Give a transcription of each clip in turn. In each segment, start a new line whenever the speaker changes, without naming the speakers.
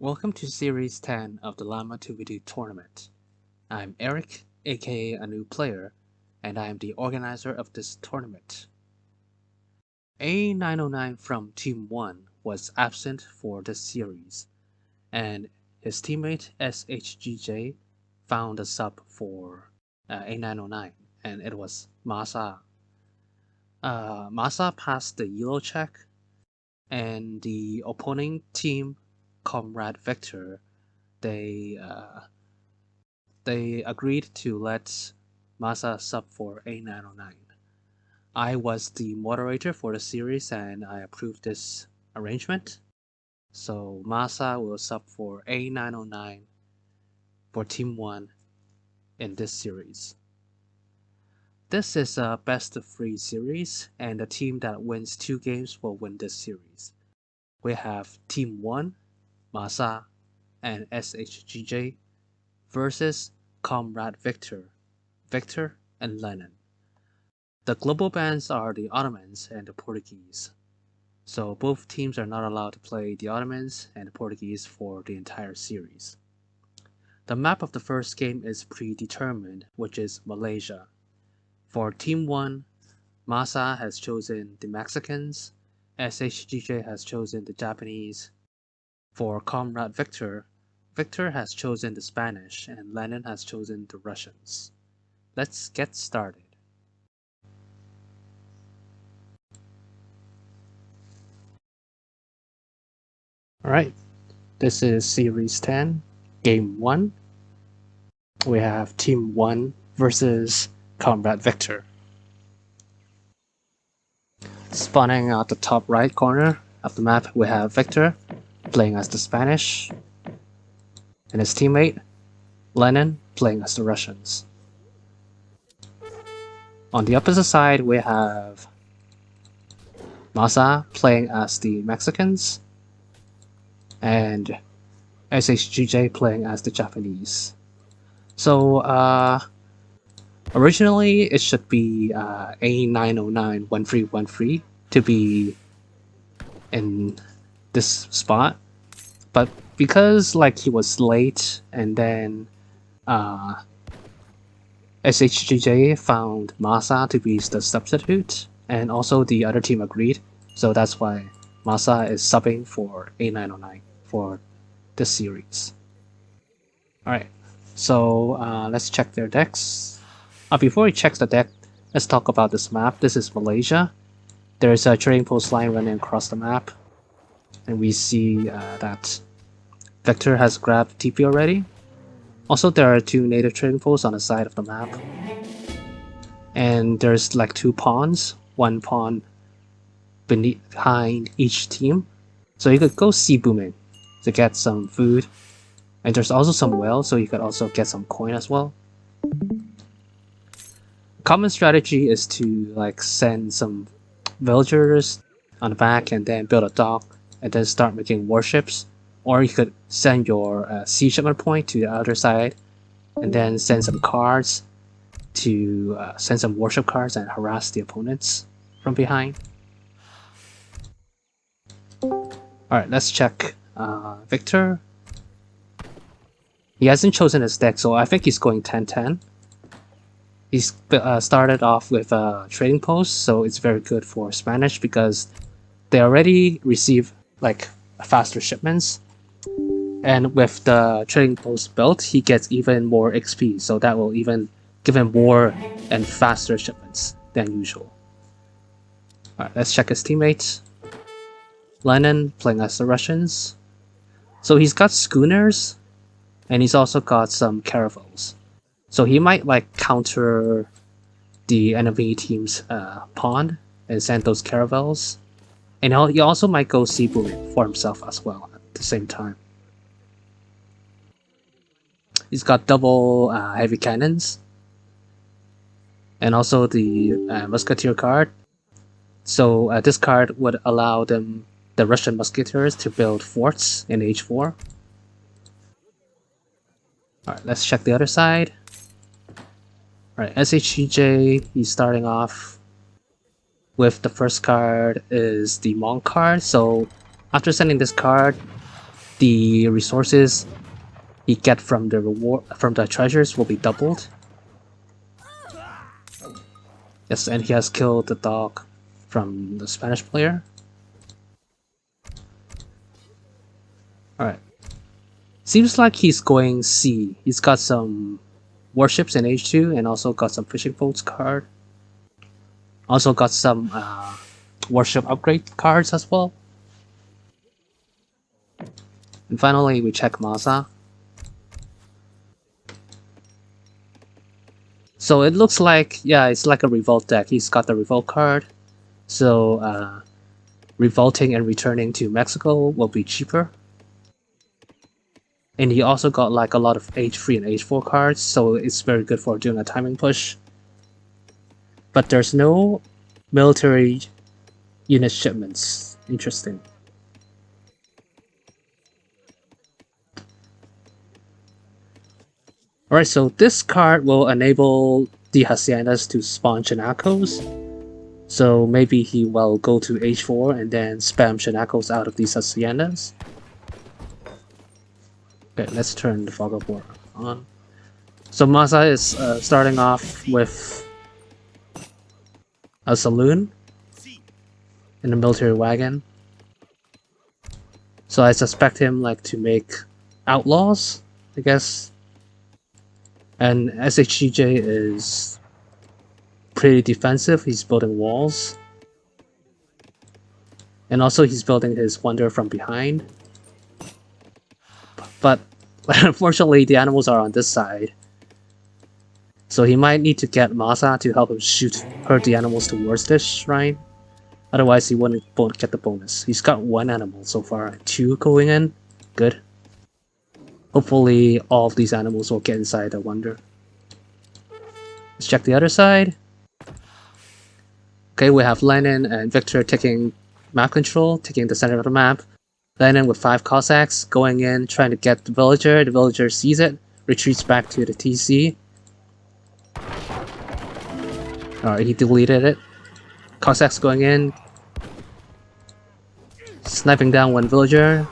Welcome to Series 10 of the Llama 2v2 tournament. I'm Eric, aka a new player, and I am the organizer of this tournament. A909 from Team 1 was absent for this series, and his teammate Shgj found a sub for A909, and it was Masa. Masa passed the yellow check, and the opposing team, Comrade Victor, they agreed to let Masa sub for A909. I was the moderator for the series and I approved this arrangement. So Masa will sub for A909 for Team 1 in this series. This is a best of 3 series, and the team that wins 2 games will win this series. We have Team 1, Masa and Shgj versus Comrade Victor, and Lenin. The global bans are the Ottomans and the Portuguese, so both teams are not allowed to play the Ottomans and the Portuguese for the entire series. The map of the first game is predetermined, which is Malaysia. For Team 1, Masa has chosen the Mexicans, Shgj has chosen the Japanese. For Comrade Victor has chosen the Spanish, and Lenin has chosen the Russians. Let's get started. Alright, this is Series 10, Game 1. We have Team 1 versus Comrade Victor. Spawning at the top right corner of the map, we have Victor playing as the Spanish, and his teammate, Lenin, playing as the Russians. On the opposite side, we have Masa playing as the Mexicans, and Shgj playing as the Japanese. So, originally it should be A909 1313 to be in this spot, but because he was late, and then Shgj found Masa to be the substitute, and also the other team agreed, so that's why Masa is subbing for A909 for this series. Alright, so let's check their decks. Before we check the deck, let's talk about this map. This is Malaysia. There's a trading post line running across the map, and we see that Victor has grabbed TP already. Also, there are 2 native trading posts on the side of the map, and there's 2 pawns, 1 pawn behind each team, so you could go sea booming to get some food, and there's also some whale, so you could also get some coin as well. Common strategy is to send some villagers on the back and then build a dock and then start making warships, or you could send your sea shipment point to the other side and then send some cards to send some warship cards and harass the opponents from behind. Alright, let's check Victor. He hasn't chosen his deck, so I think he's going 10-10. He's started off with a trading post, so it's very good for Spanish because they already receive faster shipments, and with the trading post built, he gets even more XP, so that will even give him more and faster shipments than usual. Alright, let's check his teammates. Lenin playing as the Russians. So he's got schooners, and he's also got some caravels. So he might counter the enemy team's pawn and send those caravels. And he also might go sea booming for himself as well at the same time. He's got double heavy cannons, and also the musketeer card. So this card would allow the Russian musketeers to build forts in Age 4. Alright, let's check the other side. Alright, Shgj, he's starting off with the first card is the Monk card. So after sending this card, the resources he get from the reward from the treasures will be doubled. Yes, and he has killed the dog from the Spanish player. Alright. Seems like he's going C. He's got some warships in H2 and also got some fishing boats card. Also got some warship upgrade cards as well. And finally we check Masa. So it looks like, yeah, it's like a revolt deck. He's got the revolt card. So revolting and returning to Mexico will be cheaper. And he also got like a lot of H3 and H4 cards, so it's very good for doing a timing push. But there's no military unit shipments. Interesting. Alright, so this card will enable the Haciendas to spawn Shanakos. So maybe he will go to H4 and then spam Shanakos out of these Haciendas. Okay, let's turn the Fog of War on. So Masa is starting off with a saloon in a military wagon. So I suspect him like to make outlaws, I guess. And Shgj is pretty defensive. He's building walls. And also he's building his wonder from behind. But unfortunately the animals are on this side. So he might need to get Masa to help him hurt the animals towards this shrine. Otherwise he won't get the bonus. He's got one animal so far, 2 going in. Good. Hopefully all of these animals will get inside the wonder. Let's check the other side. Okay, we have Lenin and Victor taking map control, taking the center of the map. Lenin with 5 Cossacks going in, trying to get the villager. The villager sees it, retreats back to the TC. Alright, he deleted it. Cossacks going in, sniping down one villager.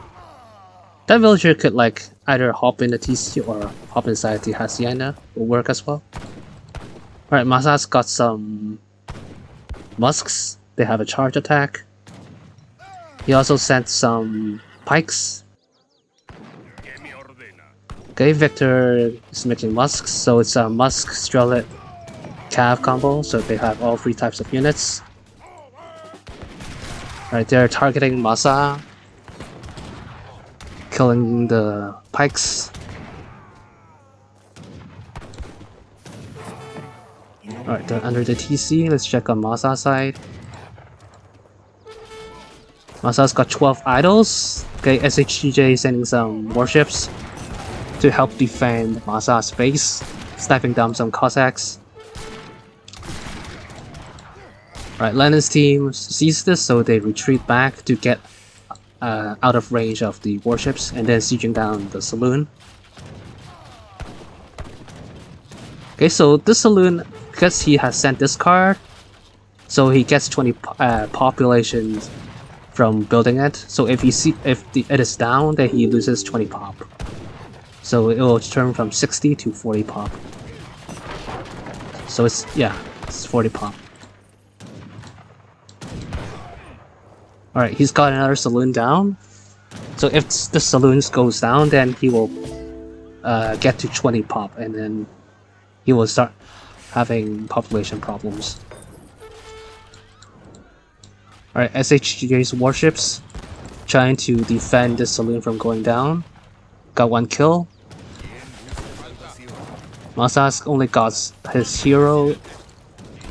That villager could like either hop in the TC or hop inside the Hacienda. Will work as well. Alright, Masa's got some musks. They have a charge attack. He also sent some pikes. Okay, Victor is making musks, so it's a musk strelet cav combo, so they have all 3 types of units. Alright, they're targeting Masa, killing the pikes. Alright, they're under the TC. Let's check on Masa's side. Masa's got 12 idols. Okay, Shgj is sending some warships to help defend Masa's base, sniping down some Cossacks. Alright, Lenin's team sees this, so they retreat back to get out of range of the warships and then sieging down the saloon. Okay, so this saloon, because he has sent this card, so he gets 20 population from building it. So if it is down, then he loses 20 pop. So it will turn from 60 to 40 pop. So it's 40 pop. Alright, he's got another saloon down. So if the saloon goes down, then he will get to 20 pop, and then he will start having population problems. Alright, Shgj's warships trying to defend this saloon from going down. Got 1 kill. Masa's only got his hero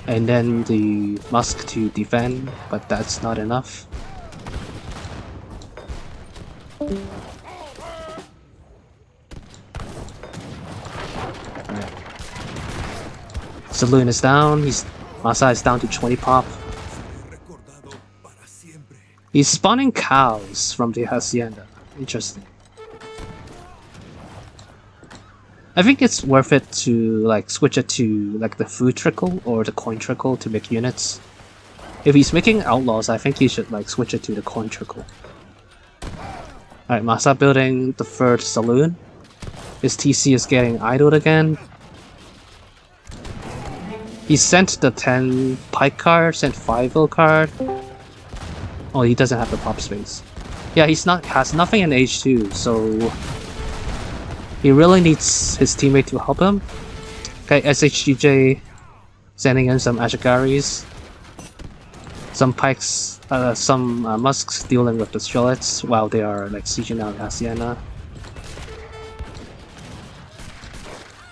and then the musk to defend, but that's not enough. Alright. Saloon is down. Masa is down to 20 pop. He's spawning cows from the Hacienda. Interesting. I think it's worth it to like switch it to like the food trickle or the coin trickle to make units. If he's making outlaws, I think he should like switch it to the coin trickle. Alright, Masa building the third saloon. His TC is getting idled again. He sent the 10 pike card, sent 5 card. Oh, he doesn't have the pop space. Yeah, has nothing in H2, so he really needs his teammate to help him. Okay, Shgj sending in some Ashigaris, some pikes, some musks dealing with the Strelets while they are like sieging out Hacienda.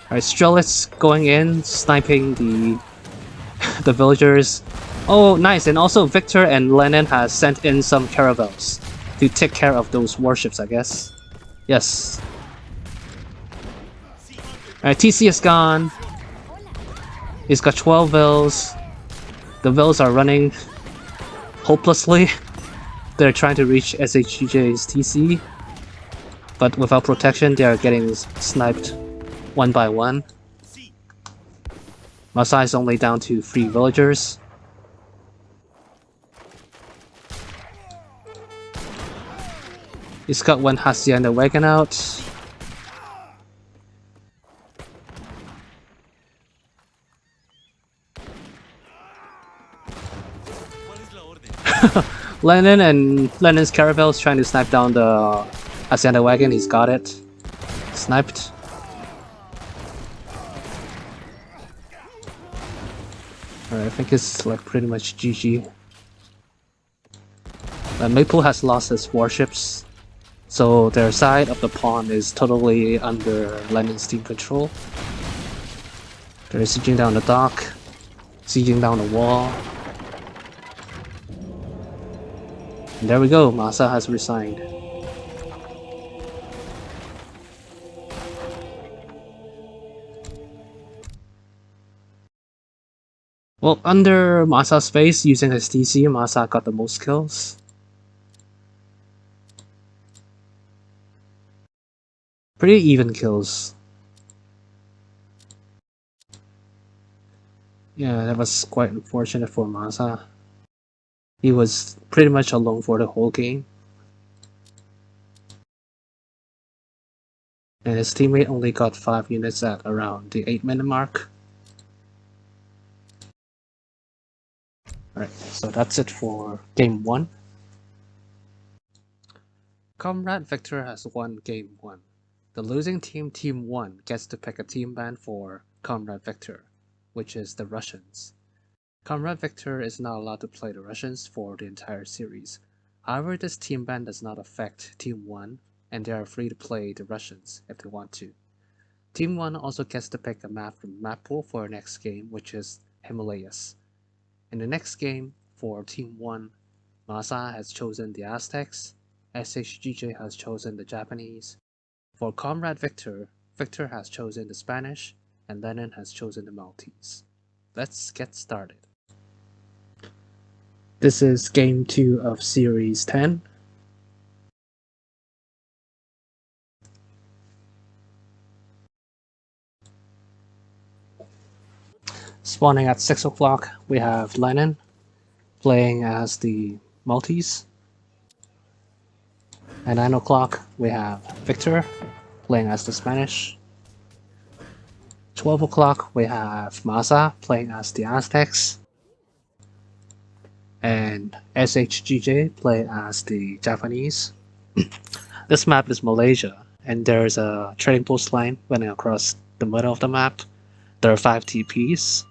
Alright, Strelets going in, sniping the the villagers. Oh, nice, and also Victor and Lenin has sent in some caravels to take care of those warships, I guess. Yes. Alright, TC is gone. He's got 12 vills. The vills are running hopelessly. They're trying to reach Shgj's TC, but without protection, they are getting sniped one by one. Masa is only down to 3 villagers. He's got 1 Hacienda wagon out. Lenin and Lenin's caravel is trying to snipe down the Hacienda wagon. He's got it. Sniped. Alright, I think it's like pretty much GG. Maple has lost his warships, so their side of the pond is totally under Lenin's team control. They're sieging down the dock, sieging down the wall. And there we go, Masa has resigned. Well, under Masa's face, using his TC, Masa got the most kills. Pretty even kills. Yeah, that was quite unfortunate for Masa. He was pretty much alone for the whole game. And his teammate only got 5 units at around the 8-minute mark. Alright, so that's it for game 1. Comrade Victor has won game 1. The losing team, Team 1, gets to pick a team ban for Comrade Victor, which is the Russians. Comrade Victor is not allowed to play the Russians for the entire series. However, this team ban does not affect Team 1, and they are free to play the Russians if they want to. Team 1 also gets to pick a map from map pool for our next game, which is Himalayas. In the next game, for Team 1, Masa has chosen the Aztecs, Shgj has chosen the Japanese. For Comrade Victor, Victor has chosen the Spanish, and Lenin has chosen the Maltese. Let's get started. This is game 2 of series 10. Spawning at 6 o'clock, we have Lenin playing as the Maltese. At 9 o'clock, we have Victor playing as the Spanish. 12 o'clock, we have Masa playing as the Aztecs. And Shgj playing as the Japanese. This map is Malaysia, and there's a trading post line running across the middle of the map. There are 5 TPs.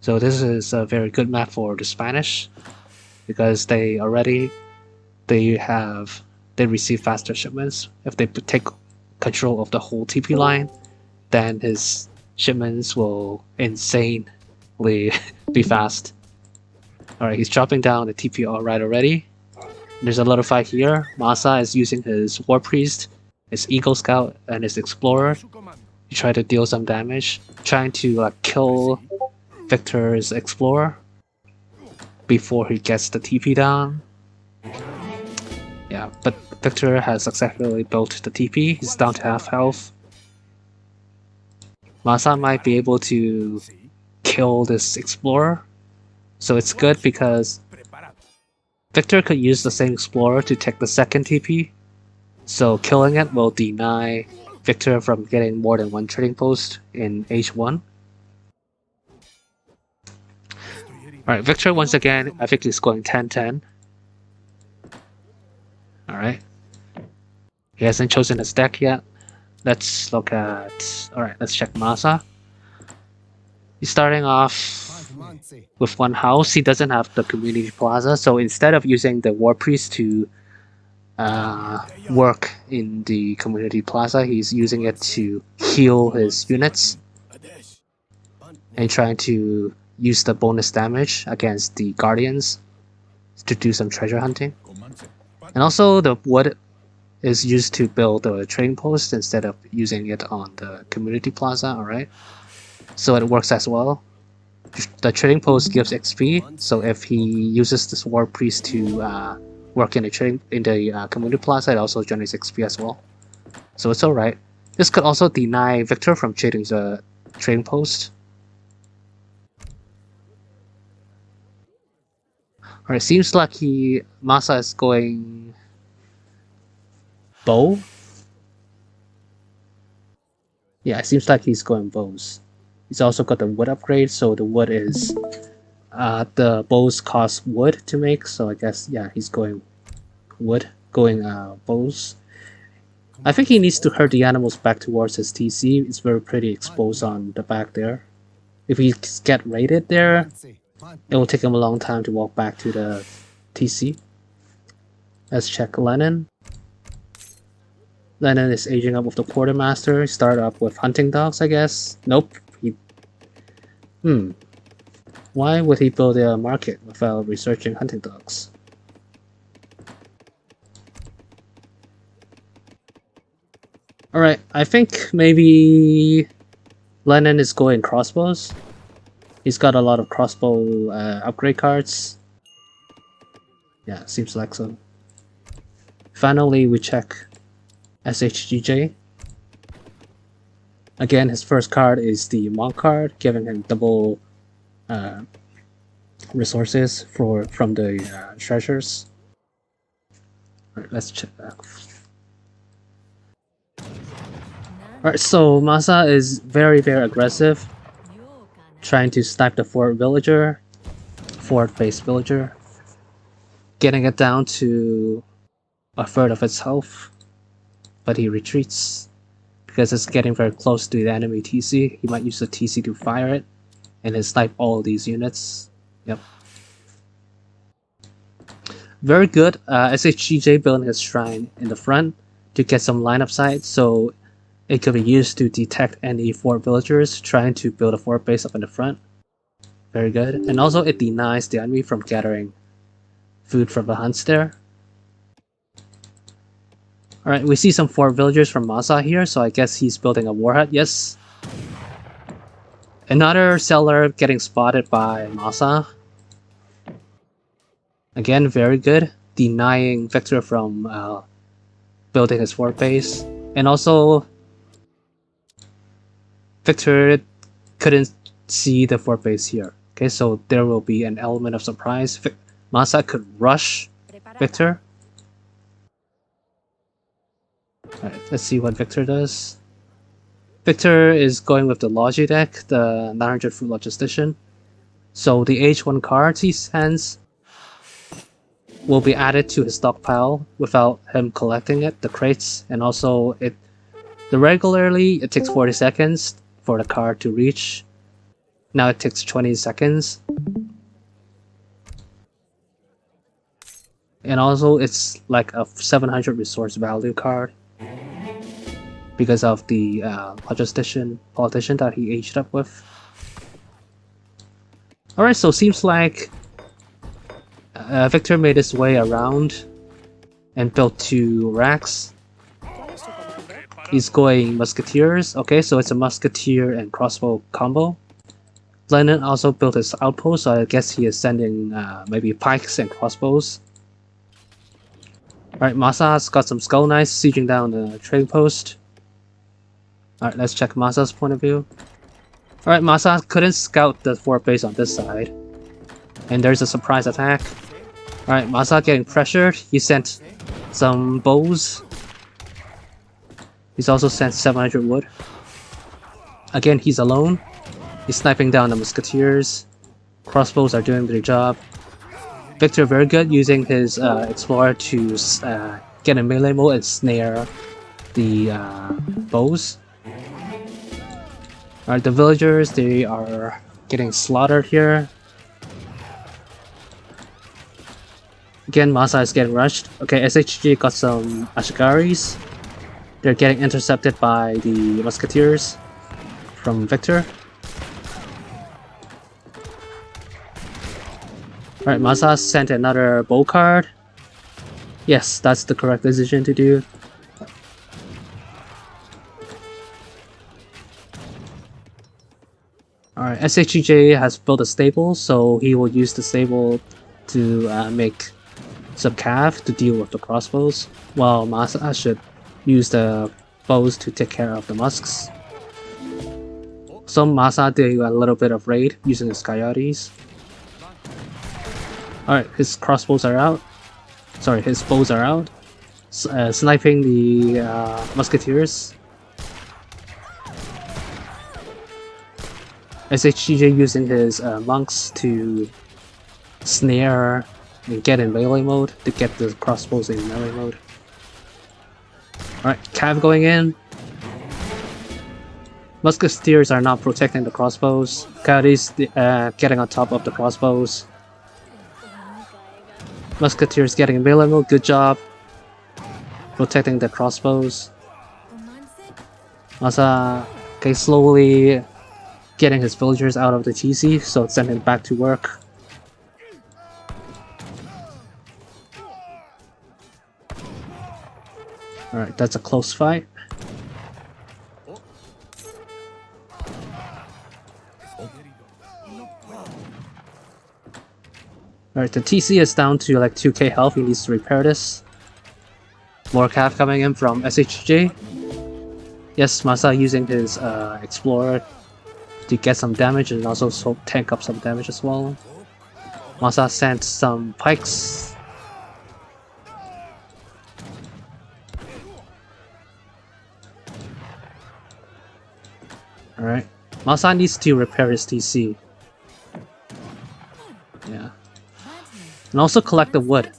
So this is a very good map for the Spanish, because they receive faster shipments. If they take control of the whole TP line, then his shipments will insanely be fast. Alright, he's dropping down the TP already. There's a little fight here. Masa is using his War Priest, his Eagle Scout, and his Explorer to try to deal some damage, trying to kill Victor's Explorer before he gets the TP down. Yeah, but Victor has successfully built the TP. He's down to half health. Masa might be able to kill this Explorer, so it's good because Victor could use the same explorer to take the second TP, so killing it will deny Victor from getting more than one trading post in H1. Alright, Victor once again, I think he's going 10-10. Alright. He hasn't chosen his deck yet. Let's look at... Alright, let's check Masa. He's starting off with one house. He doesn't have the community plaza, so instead of using the war priest to work in the community plaza, he's using it to heal his units and trying to use the bonus damage against the guardians to do some treasure hunting. And also the wood is used to build a trading post instead of using it on the community plaza, alright? So it works as well. The trading post gives XP, so if he uses this war priest to work in the community plaza, it also generates XP as well. So it's alright. This could also deny Victor from trading the trading post. Alright, seems like Masa is going bow. Yeah, it seems like he's going bows. He's also got the wood upgrade, so the wood is the bows cost wood to make, so I guess yeah, he's going wood, going bows. I think he needs to herd the animals back towards his TC. It's very pretty exposed on the back there. If he get raided there, it will take him a long time to walk back to the TC. Let's check Lenin. Lenin is aging up with the quartermaster. Start up with hunting dogs, I guess. Nope. Why would he build a market without researching hunting dogs? Alright, I think maybe Lenin is going crossbows. He's got a lot of crossbow upgrade cards. Yeah, seems like so. Finally, we check Shgj. Again, his first card is the monk card, giving him double resources from the treasures. Alright, let's check that. Alright, so Masa is very aggressive, trying to snipe the fort-based villager, getting it down to a third of its health, but he retreats because it's getting very close to the enemy TC. He might use the TC to fire it and then snipe all these units. Yep. Very good. Shgj building his shrine in the front to get some line of sight, so it could be used to detect any fort villagers trying to build a fort base up in the front. Very good. And also it denies the enemy from gathering food from the hunts there. Alright, we see some fort villagers from Masa here, so I guess he's building a war hut. Yes. Another seller getting spotted by Masa. Again, very good. Denying Victor from building his fort base. And also Victor couldn't see the fort base here. Okay, so there will be an element of surprise. Masa could rush Victor. Alright, let's see what Victor does. Victor is going with the Logi deck, the 900 Fruit Logistician. So the H1 cards he hands will be added to his stockpile without him collecting it, the crates, and also regularly it takes 40 seconds for the card to reach. Now it takes 20 seconds. And also it's like a 700 resource value card because of the politician that he aged up with. Alright, so seems like Victor made his way around and built 2 racks. He's going musketeers. Okay, so it's a musketeer and crossbow combo. Lenin also built his outpost, so I guess he is sending maybe pikes and crossbows. Alright, Masa's got some skull knights sieging down the trading post. Alright, let's check Masa's point of view. Alright, Masa couldn't scout the fort base on this side. And there's a surprise attack. Alright, Masa getting pressured. He sent some bows. He's also sent 700 wood. Again, he's alone. He's sniping down the musketeers. Crossbows are doing their job. Victor very good using his explorer to get in melee mode and snare the bows. Alright, the villagers, they are getting slaughtered here. Again, Masa is getting rushed. Okay, Shgj got some Ashgaris. They're getting intercepted by the musketeers from Victor. Alright, Masa sent another bow card. Yes, that's the correct decision to do. Alright, Shgj has built a stable, so he will use the stable to make some cav to deal with the crossbows, while Masa should use the bows to take care of the musks. So Masa did a little bit of raid using his coyotes. Alright, his crossbows are out. Sorry, his bows are out. Sniping the musketeers. Shgj using his monks to snare and get in melee mode to get the crossbows in melee mode. Alright, cav going in. Musketeers are not protecting the crossbows. Coyotes getting on top of the crossbows. Musketeers getting in melee mode, good job. Protecting the crossbows. Masa slowly getting his villagers out of the TC, so send him back to work. Alright, that's a close fight. Alright, the TC is down to like 2k health, he needs to repair this. More cav coming in from Shgj. Yes, Masa using his explorer to get some damage and also tank up some damage as well. Masa sent some pikes. Alright, Masa needs to repair his TC. Yeah. And also collect the wood.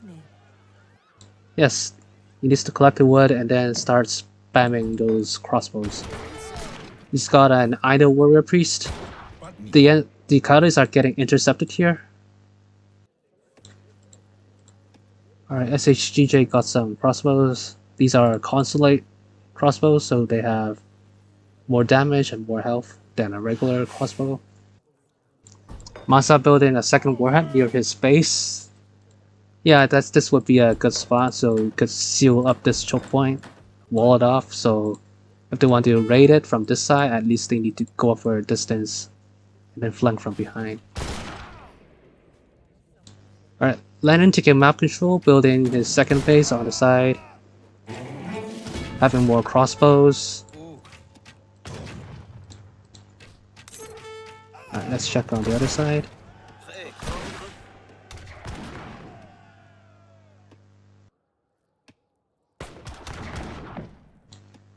Yes, he needs to collect the wood and then start spamming those crossbows. He's got an idle warrior priest. The coyotes are getting intercepted here. Alright, Shgj got some crossbows. These are consulate crossbows, so they have more damage and more health than a regular crossbow. Masa building a second warhead near his base. Yeah, this would be a good spot, so you could seal up this choke point, wall it off, so if they want to raid it from this side, at least they need to go up for a distance and then flank from behind. Alright, Lenin taking map control, building his second base on the side. Having more crossbows. Alright, let's check on the other side.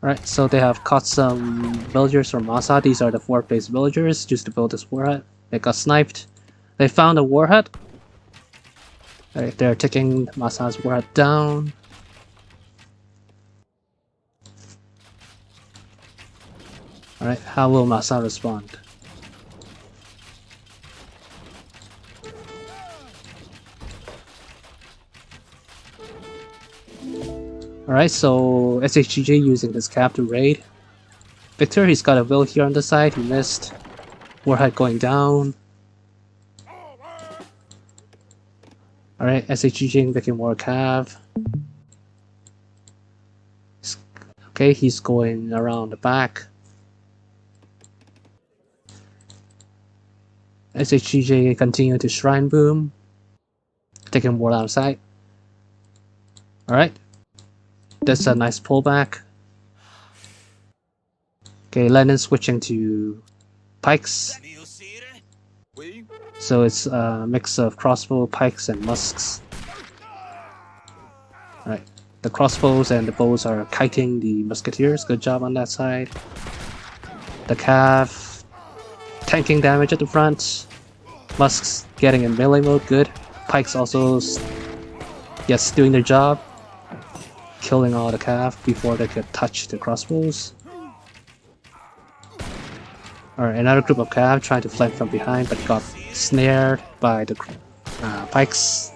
Alright, so they have caught some villagers from Masa. These are the 4 base villagers used to build this warhead. They got sniped. They found a warhead. Alright, they're taking Masa's warhead down. Alright, how will Masa respond? Alright, so Shgj using his cap to raid. Victor, he's got a will here on the side, he missed. Warhead going down. Alright, Shgj making more cav. Okay, he's going around the back. Shgj continue to shrine boom. Taking more outside. Alright. That's a nice pullback. Okay, Lenin switching to pikes. So it's a mix of crossbow, pikes, and musks. The crossbows and the bows are kiting the musketeers. Good job on that side. The cav tanking damage at the front. Musks getting in melee mode. Good. Pikes also yes, doing their job. Killing all the cav before they could touch the crossbows. Alright, another group of cav trying to flank from behind but got snared by the pikes.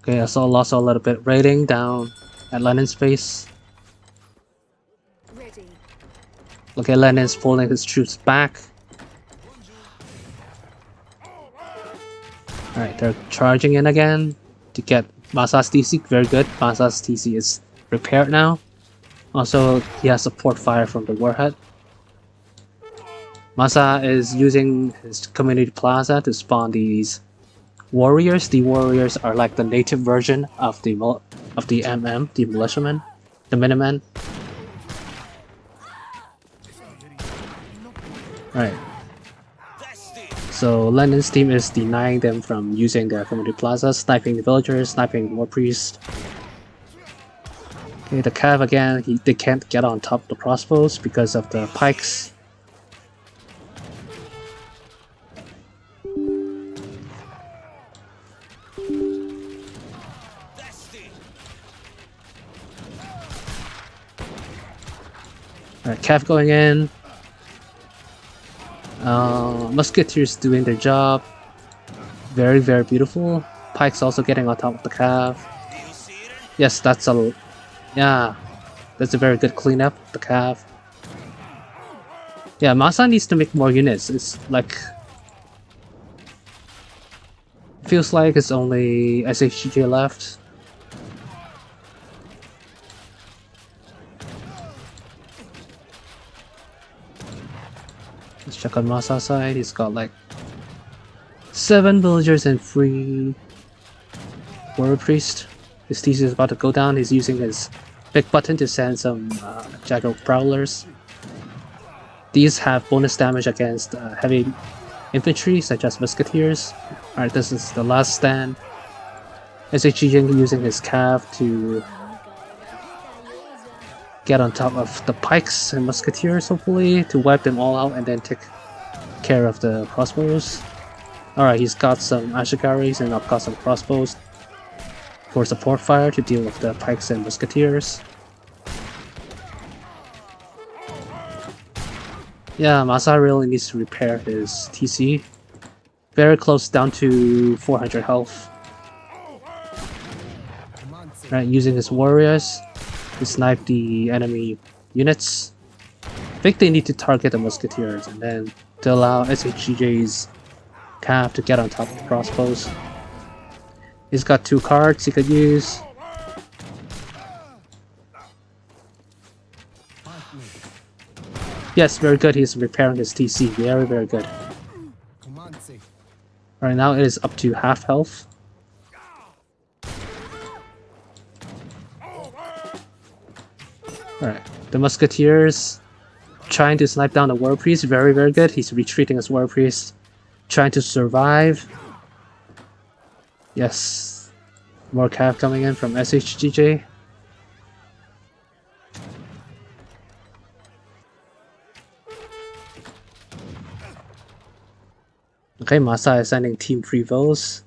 Okay, I saw lost a little bit raiding down at Lenin's base. Okay, Lenin's pulling his troops back. Alright, they're charging in again to get Masa's TC. Very good. Masa's TC is repaired now. Also, he has support fire from the warhead. Masa is using his community plaza to spawn these warriors. The warriors are like the native version of the MM, the militiamen, the Minutemen. Right. So Lenin's team is denying them from using their community plaza, sniping the villagers, sniping the war priest. Okay, the cav again, they can't get on top of the crossbows because of the pikes. Alright, cav going in. Musketeers doing their job. Very, very beautiful. Pikes also getting on top of the cav. Yes, that's a... yeah, that's a very good cleanup, the cav. Yeah, Masa needs to make more units. It's like... feels like it's only Shgj left. Let's check on Masa's side. He's got like 7 villagers and 3 warrior priest. His TC is about to go down. He's using his big button to send some Jackal Prowlers. These have bonus damage against heavy infantry, such as musketeers. Alright, this is the last stand. Shgj using his cav to get on top of the pikes and musketeers, hopefully, to wipe them all out and then take care of the crossbows. Alright, he's got some Ashigaris and I've got some crossbows for support fire to deal with the pikes and musketeers. Yeah, Masa really needs to repair his TC. Very close, down to 400 health. Right, using his warriors to snipe the enemy units. I think they need to target the musketeers and then to allow Shgj's cav to get on top of the crossbows. He's got 2 cards he could use. Yes, very good. He's repairing his TC. Very, very good. Alright, now it is up to half health. Alright, the musketeers trying to snipe down the war priest. Very, very good. He's retreating as war priest. Trying to survive. Yes. More cav coming in from Shgj. Okay, Masa is sending team prevos.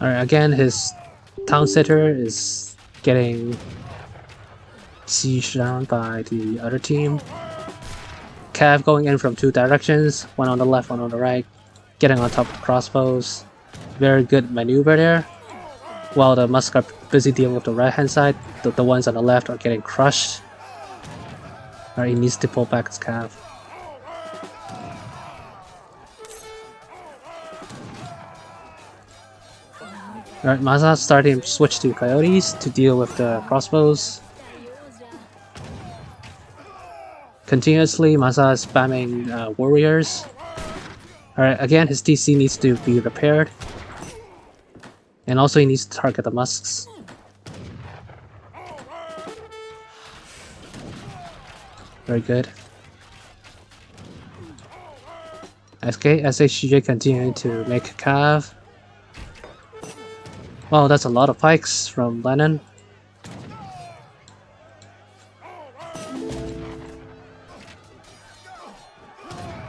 Alright, again, his town center is getting sieged down by the other team. Cav going in from 2 directions, one on the left, one on the right, getting on top of the crossbows. Very good maneuver there. While the Musk are busy dealing with the right hand side, the ones on the left are getting crushed. Alright, he needs to pull back his cav. Alright, Masa starting to switch to coyotes to deal with the crossbows. Continuously, Masa is spamming warriors. Alright, again, his TC needs to be repaired. And also he needs to target the musks. Very good. Okay, Shgj continuing to make a cav. Wow, that's a lot of pikes from Lenin.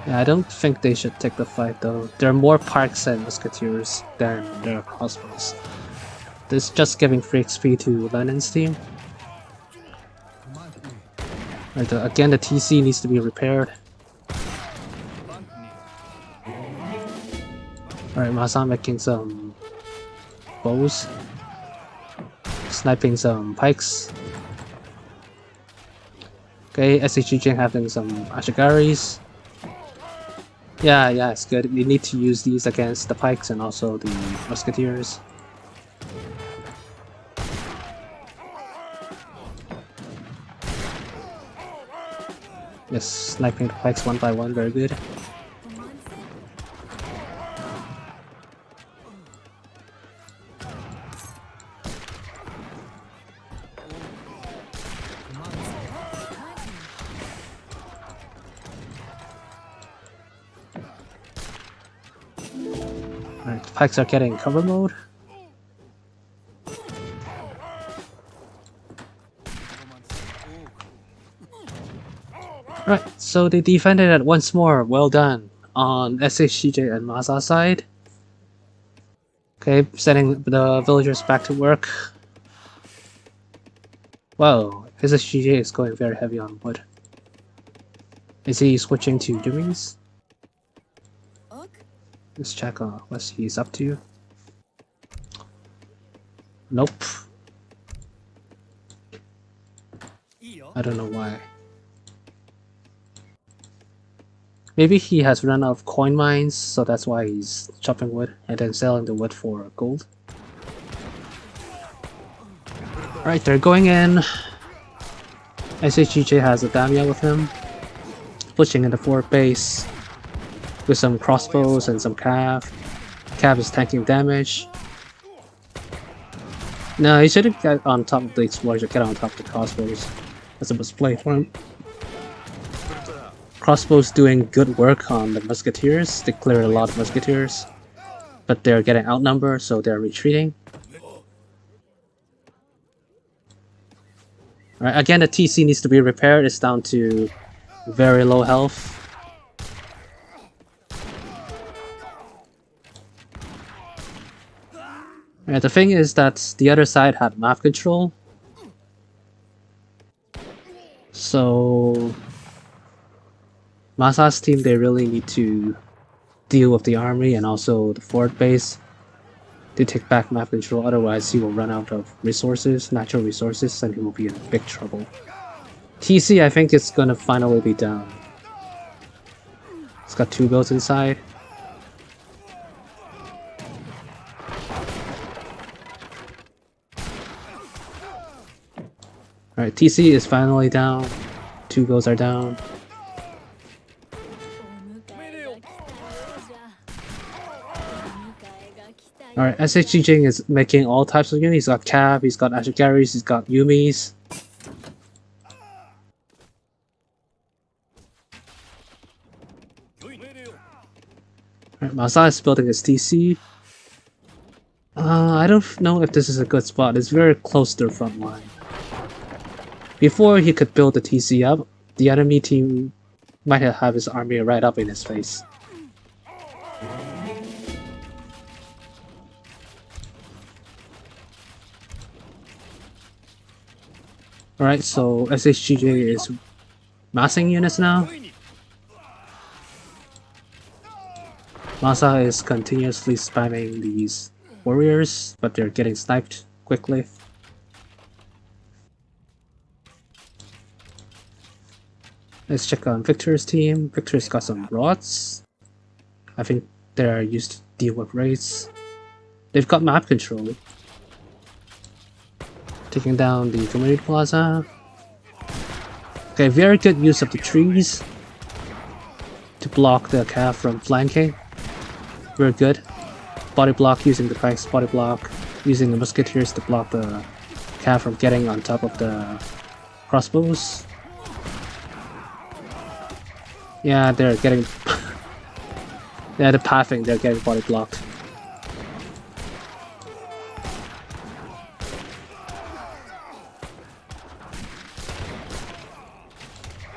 Yeah, I don't think they should take the fight though. There are more pikes and musketeers than there are crossbows. This is just giving free XP to Lenin's team. Right, again, the TC needs to be repaired. Alright, Masa making some bows. Sniping some pikes. Okay, Shgj having some Ashigaris. Yeah, it's good. We need to use these against the pikes and also the musketeers. Yes, sniping the pikes one by one, very good. Alright, the pikes are getting cover mode. Right, so they defended it once more. Well done on Shgj and Masa side. Okay, sending the villagers back to work. Wow, Shgj is going very heavy on wood. Is he switching to dummies? Let's check what he's up to. Nope. I don't know why. Maybe he has run out of coin mines, so that's why he's chopping wood and then selling the wood for gold. Alright, they're going in. Shgj has a Damia with him. Pushing in the fort base with some crossbows and some cav. Cav is tanking damage. No, he shouldn't get on top of the explosion, get on top of the crossbows. That's a misplay for him. Crossbows doing good work on the musketeers. They cleared a lot of musketeers, but they're getting outnumbered, so they're retreating. Alright, again, the TC needs to be repaired. It's down to very low health. Alright, the thing is that the other side had map control. So Masa's team, they really need to deal with the army and also the fort base to take back map control, otherwise he will run out of resources, natural resources, and he will be in big trouble. TC, I think it's gonna finally be down. It's got 2 builds inside. Alright, TC is finally down. 2 builds are down. Alright, Shgj is making all types of units. He's got Cav, he's got Ashigaris, he's got Yumis. Alright, Masa is building his TC. I don't know if this is a good spot. It's very close to the front line. Before he could build the TC up, the enemy team might have his army right up in his face. Alright, so Shgj is massing units now. Masa is continuously spamming these warriors, but they're getting sniped quickly. Let's check on Victor's team. Victor's got some rods. I think they're used to deal with raids. They've got map control. Taking down the community plaza. Okay, very good use of the trees to block the cav from flanking. very good. Body block, using the bank's body block, using the musketeers to block the cav from getting on top of the crossbows. Yeah, they're getting... yeah, the pathing, they're getting body blocked.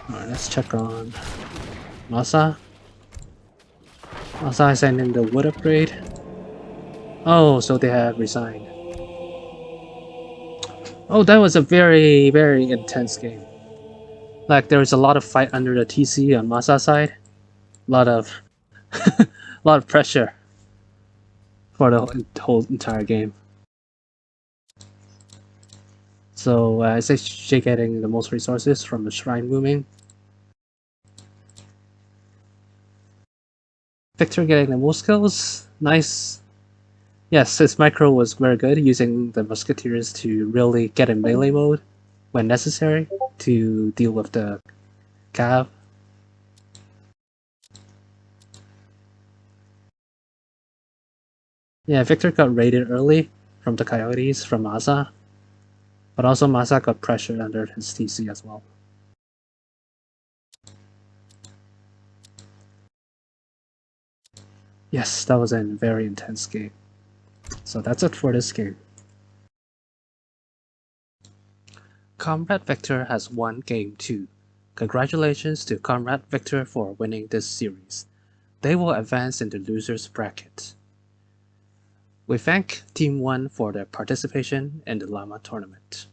Alright, let's check on Masa. Masa is sending the wood upgrade. Oh, so they have resigned. Oh, that was a very, very intense game. Like, there was a lot of fight under the TC on Masa's side. A lot of... a lot of pressure for the whole entire game. So, is Shgj getting the most resources from the shrine booming? Victor getting the most kills. Nice. Yes, his micro was very good, using the musketeers to really get in melee mode when necessary to deal with the cav. Yeah, Victor got raided early from the coyotes from Masa, but also Masa got pressured under his TC as well. Yes, that was a very intense game. So that's it for this game. Comrade Victor has won Game 2. Congratulations to Comrade Victor for winning this series. They will advance into losers bracket. We thank Team 1 for their participation in the Llama tournament.